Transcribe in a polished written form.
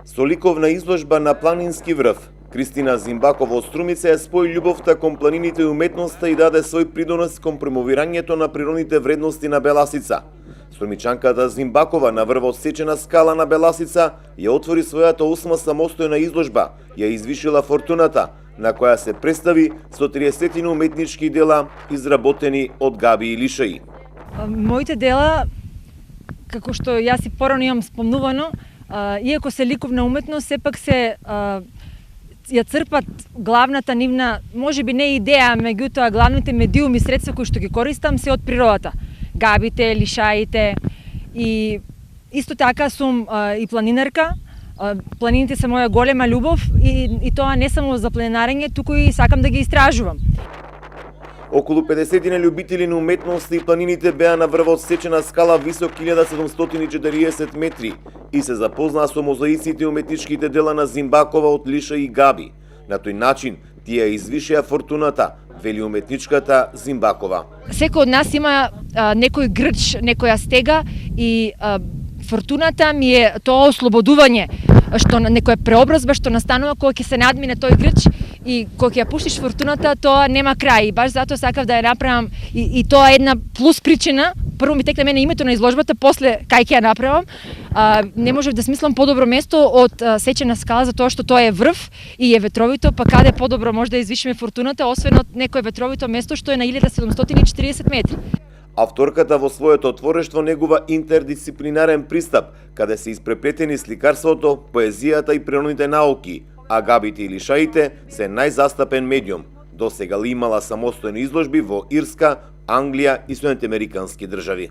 Со ликовна изложба на планински врв, Кристина Зимбакова од Струмица ја спои љубовта кон планините и уметноста и даде свој придонес кон промовирањето на природните вредности на Беласица. Струмичанката Зимбакова на врвот Сечена скала на Беласица ја отвори својата 8 самостојна изложба, ја извишила фортуната, на која се представи со 30 уметнички дела изработени од габи и лишаи. Моите дела, како што јас и порано имам спомнувано, иако се ликовна уметност, сепак се ја црпат главната нивна, можеби не идеја, меѓутоа главните медиуми и средства кои што ги користам се од природата. Габите, лишаите и исто така сум и планинарка. Планините се моја голема љубов и тоа не само за планинарење, туку и сакам да ги истражувам. Околу 50 љубители на уметноста и планините беа на врвот Сечена скала висок 1740 метри и се запознаа со мозаиците и уметничките дела на Зимбакова од лиша и габи. На тој начин тие извишеа фортуната, вели уметничката Зимбакова. Секој од нас има некој грч, некоја стега и фортуната ми е тоа ослободување, што некоја преобразба што настанува кога ќе се надмине тој грч и кога ќе ја пуштиш фортуната, тоа нема крај. И баш затоа сакав да ја направам и тоа е една плюс причина. Прво ми текна мене името на изложбата, после кај ќе ја направам. Не можев да смислам подобро место од Сечена скала, затоа што тоа е врв и е ветровито, па каде подобро може да извишиме фортуната, освен од некое ветровито место што е на 1740 метри. Авторката во своето творештво негува интердисциплинарен пристап, каде се испреплетени сликарството, поезијата и природните науки, а габите и лишаите се најзастапен медиум. Досега ли имала самостојни изложби во Ирска, Англија и Соединените американски држави.